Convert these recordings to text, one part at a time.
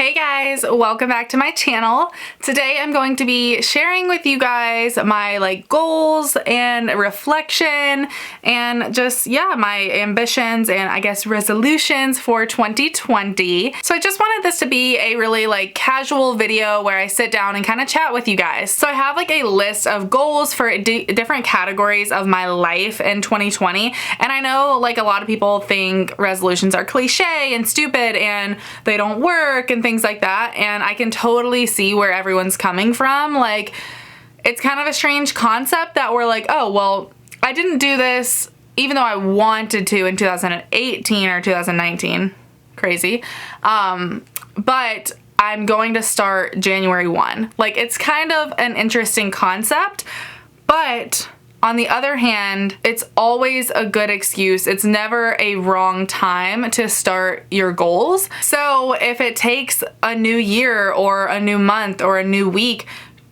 Hey guys, welcome back to my channel. Today I'm going to be sharing with you guys my goals and reflection and just my ambitions and I guess resolutions for 2020. So I just wanted this to be a really casual video where I sit down and kind of chat with you guys. So I have a list of goals for different categories of my life in 2020, and I know a lot of people think resolutions are cliche and stupid and they don't work and things like that, and I can totally see where everyone's coming from. It's kind of a strange concept that we're oh well, I didn't do this even though I wanted to in 2018 or 2019. Crazy. But I'm going to start January 1. It's kind of an interesting concept, but on the other hand, it's always a good excuse. It's never a wrong time to start your goals. So if it takes a new year or a new month or a new week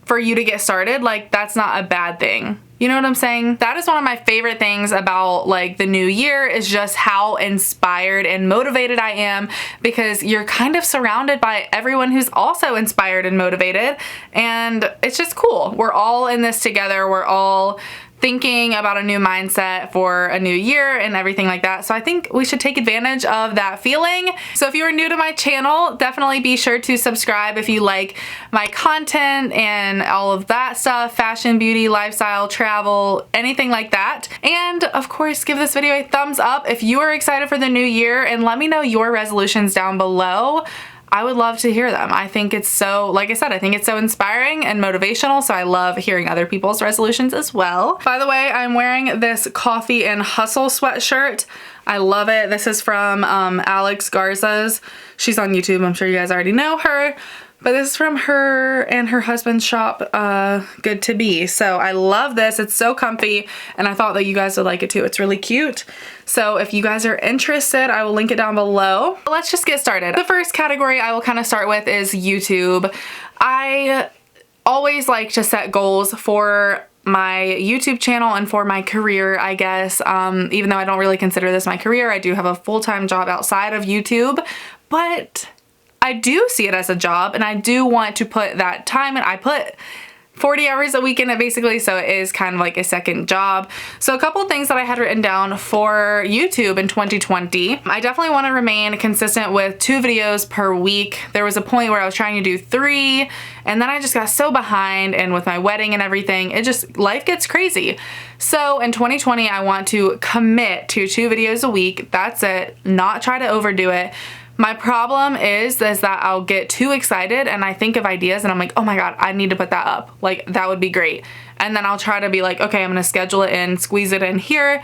for you to get started, that's not a bad thing. You know what I'm saying? That is one of my favorite things about the new year, is just how inspired and motivated I am, because you're kind of surrounded by everyone who's also inspired and motivated, and it's just cool. We're all in this together. We're all thinking about a new mindset for a new year and everything like that. So I think we should take advantage of that feeling. So if you are new to my channel, definitely be sure to subscribe if you like my content and all of that stuff, fashion, beauty, lifestyle, travel, anything like that. And of course, give this video a thumbs up if you are excited for the new year, and let me know your resolutions down below. I would love to hear them. I think it's so, like I said, I think it's so inspiring and motivational, so I love hearing other people's resolutions as well. By the way, I'm wearing this Coffee and Hustle sweatshirt. I love it. This is from Alex Garza's. She's on YouTube. I'm sure you guys already know her. But this is from her and her husband's shop, Good to Be. So I love this. It's so comfy, and I thought that you guys would like it too. It's really cute. So if you guys are interested, I will link it down below. Let's just get started. The first category I will kind of start with is YouTube. I always like to set goals for my YouTube channel and for my career, I guess. Even though I don't really consider this my career, I do have a full-time job outside of YouTube, but I do see it as a job, and I do want to put that time in. I put 40 hours a week in it basically, so it is kind of like a second job. So a couple of things that I had written down for YouTube in 2020. I definitely want to remain consistent with 2 videos per week. There was a point where I was trying to do 3, and then I just got so behind, and with my wedding and everything, life gets crazy. So in 2020, I want to commit to 2 videos a week. That's it. Not try to overdo it. My problem is that I'll get too excited and I think of ideas and I'm like, oh my God, I need to put that up. That would be great. And then I'll try to be okay, I'm gonna schedule it in, squeeze it in here,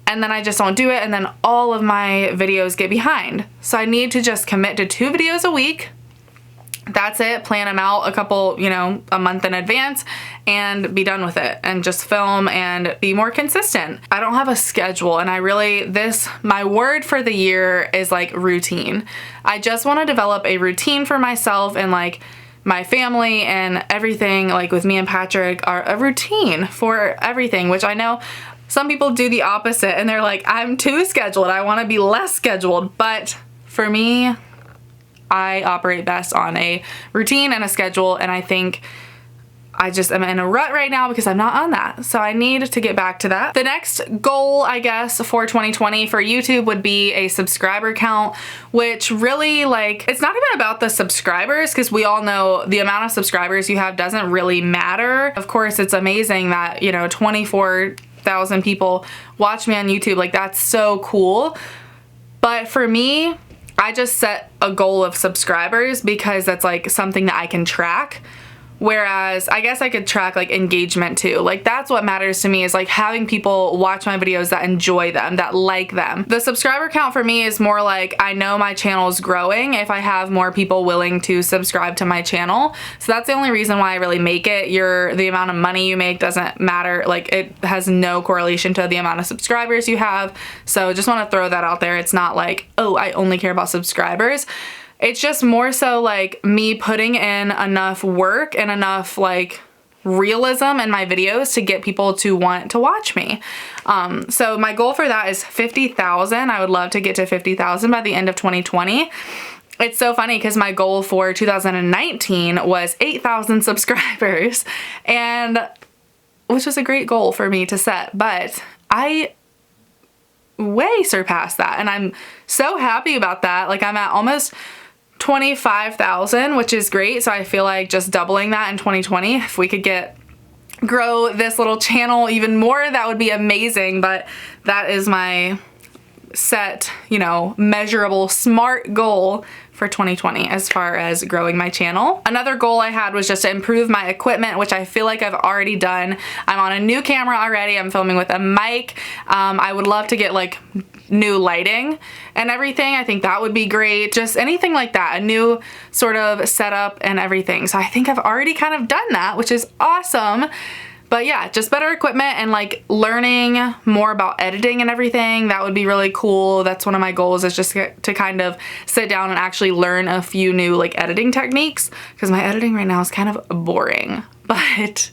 and then I just don't do it, and then all of my videos get behind. So I need to just commit to 2 videos a week. That's it. Plan them out a couple, a month in advance, and be done with it, and just film and be more consistent. I don't have a schedule, and my word for the year is routine. I just want to develop a routine for myself, and my family and everything, with me and Patrick, are a routine for everything, which I know some people do the opposite and they're I'm too scheduled. I want to be less scheduled. But for me, I operate best on a routine and a schedule, and I think I just am in a rut right now because I'm not on that. So I need to get back to that. The next goal, I guess, for 2020 for YouTube would be a subscriber count, which really it's not even about the subscribers, because we all know the amount of subscribers you have doesn't really matter. Of course, it's amazing that, 24,000 people watch me on YouTube. That's so cool. But for me, I just set a goal of subscribers because that's something that I can track. Whereas I guess I could track engagement too. That's what matters to me, is having people watch my videos that enjoy them, that like them. The subscriber count for me is more I know my channel is growing if I have more people willing to subscribe to my channel. So that's the only reason why I really make it. The amount of money you make doesn't matter. It has no correlation to the amount of subscribers you have. So just want to throw that out there. It's not oh, I only care about subscribers. It's just more so me putting in enough work and enough realism in my videos to get people to want to watch me. So my goal for that is 50,000. I would love to get to 50,000 by the end of 2020. it's so funny because my goal for 2019 was 8,000 subscribers, and which was a great goal for me to set, but I way surpassed that, and I'm so happy about that. Like, I'm at almost 25,000, which is great. So I feel like just doubling that in 2020, if we could grow this little channel even more, that would be amazing. But that is my set, measurable, smart goal for 2020 as far as growing my channel. Another goal I had was just to improve my equipment, which I feel like I've already done. I'm on a new camera already. I'm filming with a mic. I would love to get like new lighting and everything. I think that would be great. Just anything like that, a new sort of setup and everything. So I think I've already kind of done that, which is awesome. But yeah, just better equipment and like learning more about editing and everything. That would be really cool. That's one of my goals, is just to kind of sit down and actually learn a few new like editing techniques, because my editing right now is kind of boring, but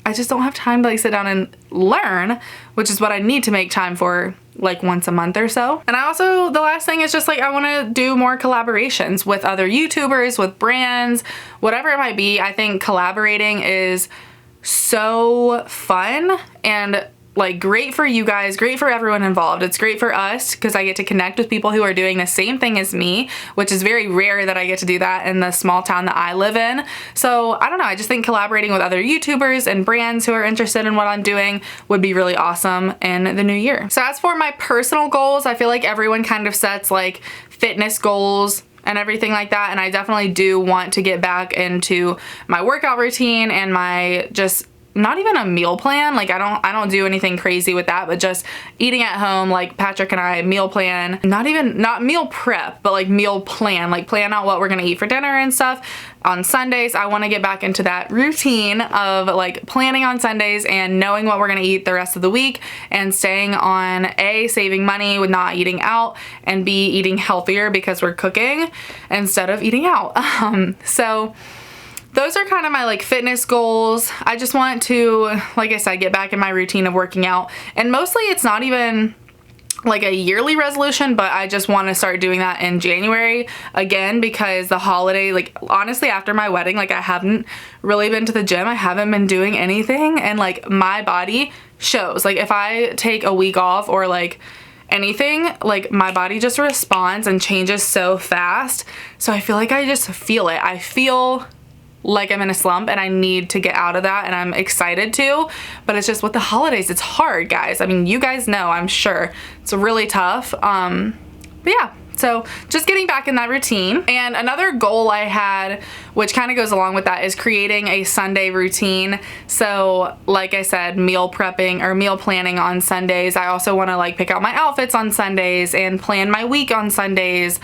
I just don't have time to like sit down and learn, which is what I need to make time for like once a month or so. And I also, the last thing is just like I want to do more collaborations with other YouTubers, with brands, whatever it might be. I think collaborating is so fun and like great for you guys, great for everyone involved. It's great for us because I get to connect with people who are doing the same thing as me, which is very rare that I get to do that in the small town that I live in. So I don't know, I just think collaborating with other YouTubers and brands who are interested in what I'm doing would be really awesome in the new year. So as for my personal goals, I feel like everyone kind of sets like fitness goals and everything like that, and I definitely do want to get back into my workout routine and my just not even a meal plan. Like I don't do anything crazy with that, but just eating at home, like Patrick and I meal plan, not meal prep, but like meal plan, like plan out what we're gonna eat for dinner and stuff on Sundays. I want to get back into that routine of like planning on Sundays and knowing what we're gonna eat the rest of the week, and staying on A, saving money with not eating out, and B, eating healthier because we're cooking instead of eating out. So those are kind of my like fitness goals. I just want to, like I said, get back in my routine of working out, and mostly it's not even like a yearly resolution, but I just want to start doing that in January again, because the holiday, like honestly after my wedding, like I haven't really been to the gym. I haven't been doing anything, and like my body shows. Like if I take a week off or like anything, like my body just responds and changes so fast. So I feel like I just feel it. I feel like I'm in a slump and I need to get out of that, and I'm excited to, but it's just with the holidays, it's hard, guys. I mean, you guys know, I'm sure it's really tough. But yeah, so just getting back in that routine. And another goal I had, which kind of goes along with that, is creating a Sunday routine. So like I said, meal prepping or meal planning on Sundays. I also want to like pick out my outfits on Sundays and plan my week on Sundays.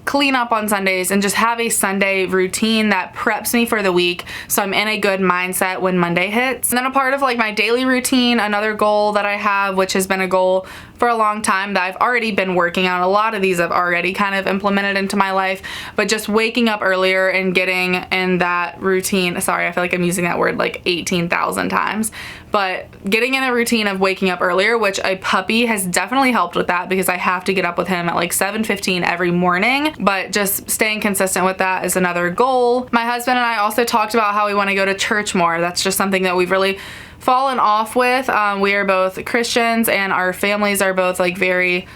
Clean up on Sundays, and just have a Sunday routine that preps me for the week, so I'm in a good mindset when Monday hits. And then a part of like my daily routine, another goal that I have, which has been a goal for a long time that I've already been working on. A lot of these I've already kind of implemented into my life, but just waking up earlier and getting in that routine. Sorry, I feel like I'm using that word like 18,000 times, but getting in a routine of waking up earlier, which a puppy has definitely helped with that, because I have to get up with him at like 7:15 every morning. But just staying consistent with that is another goal. My husband and I also talked about how we want to go to church more. That's just something that we've really fallen off with. We are both Christians, and our families are both like very,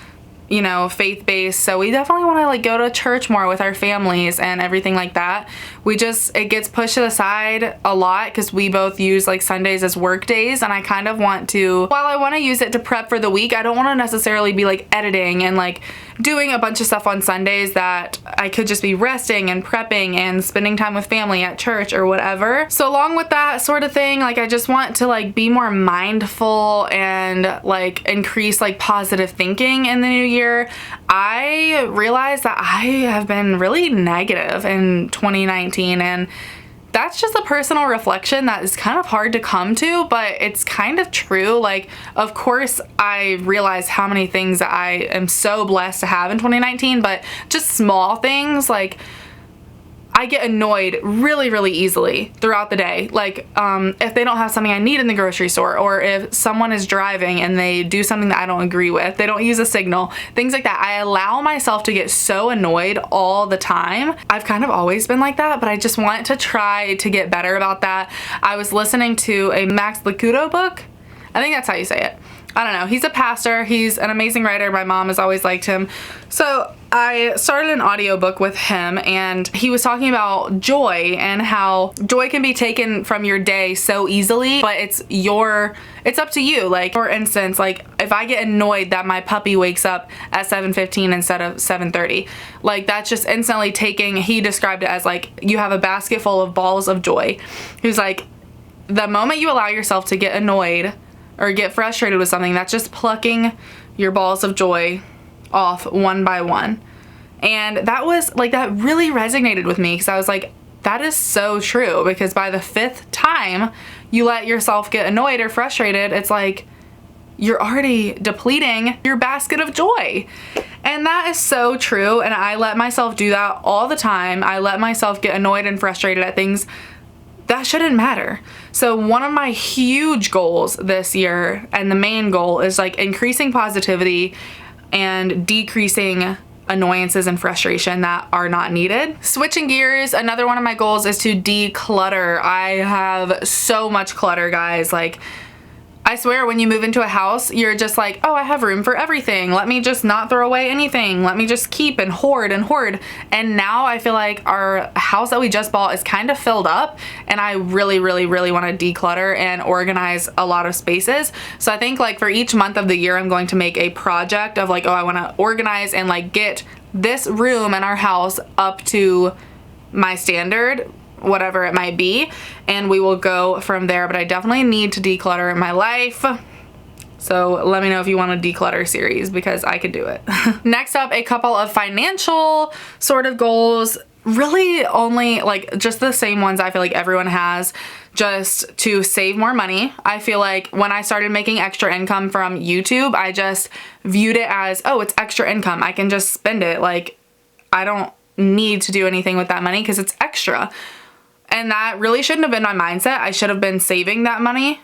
faith-based, so we definitely want to like go to church more with our families and everything like that. It gets pushed to the side a lot because we both use like Sundays as work days, and I kind of want to, while I want to use it to prep for the week, I don't want to necessarily be like editing and like doing a bunch of stuff on Sundays that I could just be resting and prepping and spending time with family at church or whatever. So along with that sort of thing, like I just want to like be more mindful and like increase like positive thinking in the new year. I realized that I have been really negative in 2019, and that's just a personal reflection that is kind of hard to come to, but it's kind of true. Like, of course, I realize how many things that I am so blessed to have in 2019, but just small things like I get annoyed really, really easily throughout the day. Like, if they don't have something I need in the grocery store, or if someone is driving and they do something that I don't agree with, they don't use a signal, things like that. I allow myself to get so annoyed all the time. I've kind of always been like that, but I just want to try to get better about that. I was listening to a Max Lucado book. I think that's how you say it. I don't know. He's a pastor. He's an amazing writer. My mom has always liked him. So I started an audiobook with him, and he was talking about joy and how joy can be taken from your day so easily, but it's up to you. Like, for instance, like if I get annoyed that my puppy wakes up at 7:15 instead of 7:30, like that's just instantly taking, he described it as like you have a basket full of balls of joy. He was like, the moment you allow yourself to get annoyed or get frustrated with something, that's just plucking your balls of joy off one by one. And that was like, that really resonated with me, because I was like, that is so true, because by the 5th time you let yourself get annoyed or frustrated, it's like you're already depleting your basket of joy. And that is so true, and I let myself do that all the time. I let myself get annoyed and frustrated at things that shouldn't matter. So one of my huge goals this year, and the main goal, is like increasing positivity and decreasing annoyances and frustration that are not needed. Switching gears, another one of my goals is to declutter. I have so much clutter, guys. Like, I swear, when you move into a house, you're just like, oh, I have room for everything. Let me just not throw away anything. Let me just keep and hoard and hoard. And now I feel like our house that we just bought is kind of filled up, and I really, really, really want to declutter and organize a lot of spaces. So I think like for each month of the year, I'm going to make a project of like, oh, I want to organize and like get this room in our house up to my standard, whatever it might be, and we will go from there. But I definitely need to declutter in my life. So let me know if you want a declutter series, because I could do it. Next up, a couple of financial sort of goals. Really only like just the same ones I feel like everyone has, just to save more money. I feel like when I started making extra income from YouTube, I just viewed it as, oh, it's extra income, I can just spend it. Like, I don't need to do anything with that money because it's extra. And that really shouldn't have been my mindset. I should have been saving that money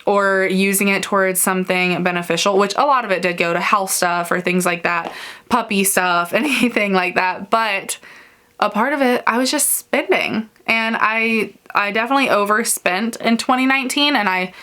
or using it towards something beneficial, which a lot of it did go to health stuff or things like that, puppy stuff, anything like that. But a part of it, I was just spending. And I definitely overspent in 2019, and I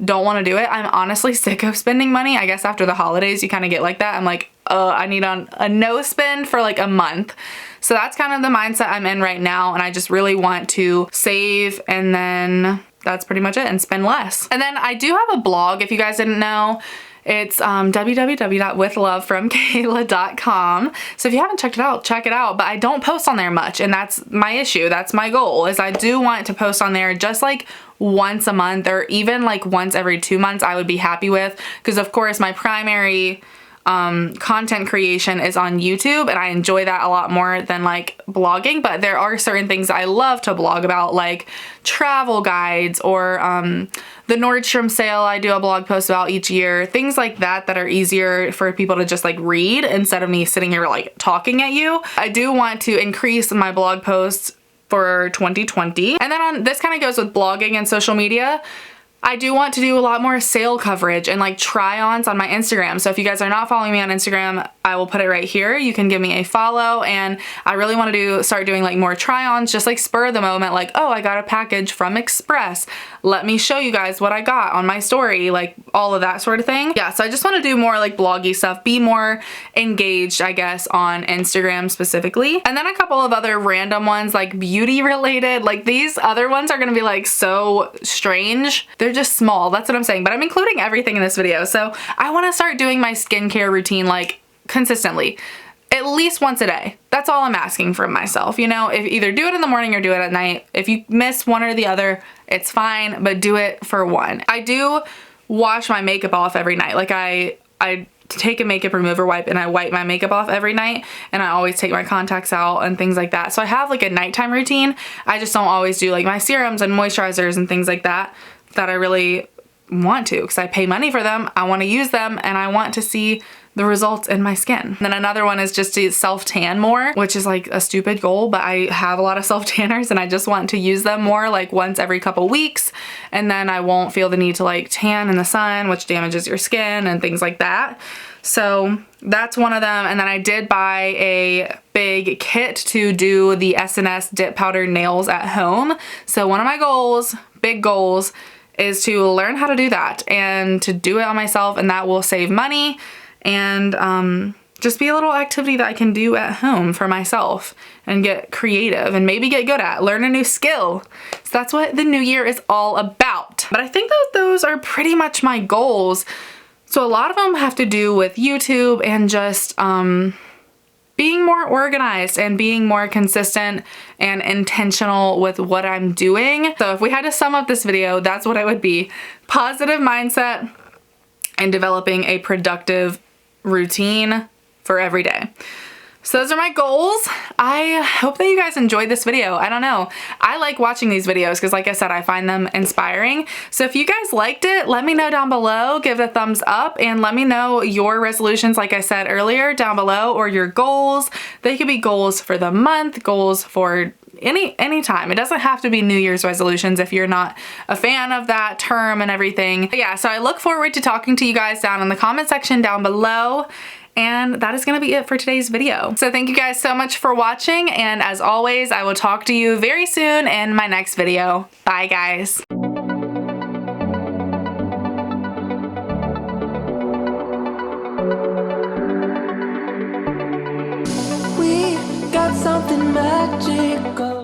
don't want to do it. I'm honestly sick of spending money. I guess after the holidays, you kind of get like that. I'm like, I need a no spend for like a month. So that's kind of the mindset I'm in right now, and I just really want to save, and then that's pretty much it, and spend less. And then I do have a blog, if you guys didn't know. It's www.withlovefromkayla.com. So if you haven't checked it out, check it out. But I don't post on there much, and that's my issue. That's my goal, is I do want to post on there just like once a month, or even like once every 2 months I would be happy with, because of course my primary content creation is on YouTube, and I enjoy that a lot more than like blogging. But there are certain things I love to blog about, like travel guides, or the Nordstrom sale I do a blog post about each year, things like that that are easier for people to just like read instead of me sitting here like talking at you. I do want to increase my blog posts for 2020. And then on this kind of goes with blogging and social media. I do want to do a lot more sale coverage and like try-ons on my Instagram. So if you guys are not following me on Instagram, I will put it right here. You can give me a follow, and I really want to start doing like more try-ons, just like spur of the moment, like, oh, I got a package from Express. Let me show you guys what I got on my story, like all of that sort of thing. Yeah, so I just want to do more like bloggy stuff, be more engaged, I guess, on Instagram specifically. And then a couple of other random ones, like beauty related. Like these other ones are going to be like so strange. They're just small, that's what I'm saying, but I'm including everything in this video. So I want to start doing my skincare routine like consistently, at least once a day. That's all I'm asking from myself. You know, if either do it in the morning or do it at night. If you miss one or the other, it's fine, but do it for one. I do wash my makeup off every night. Like I take a makeup remover wipe and I wipe my makeup off every night, and I always take my contacts out and things like that. So I have like a nighttime routine. I just don't always do like my serums and moisturizers and things like that I really want to, because I pay money for them. I want to use them, and I want to see the results in my skin. And then another one is just to self-tan more, which is like a stupid goal, but I have a lot of self-tanners and I just want to use them more, like once every couple weeks, and then I won't feel the need to like tan in the sun, which damages your skin and things like that. So that's one of them. And then I did buy a big kit to do the SNS dip powder nails at home. So one of my goals, big goals, is to learn how to do that and to do it on myself, and that will save money and just be a little activity that I can do at home for myself and get creative and maybe get good at, learn a new skill. So that's what the new year is all about. But I think that those are pretty much my goals. So a lot of them have to do with YouTube and just being more organized and being more consistent and intentional with what I'm doing. So if we had to sum up this video, that's what it would be: positive mindset and developing a productive routine for every day. So those are my goals. I hope that you guys enjoyed this video. I don't know. I like watching these videos because, like I said, I find them inspiring. So if you guys liked it, let me know down below. Give it a thumbs up and let me know your resolutions, like I said earlier, down below, or your goals. They could be goals for the month, goals for any time. It doesn't have to be New Year's resolutions if you're not a fan of that term and everything. But yeah, so I look forward to talking to you guys down in the comment section down below. And that is going to be it for today's video. So thank you guys so much for watching. And as always, I will talk to you very soon in my next video. Bye guys. We got something magical.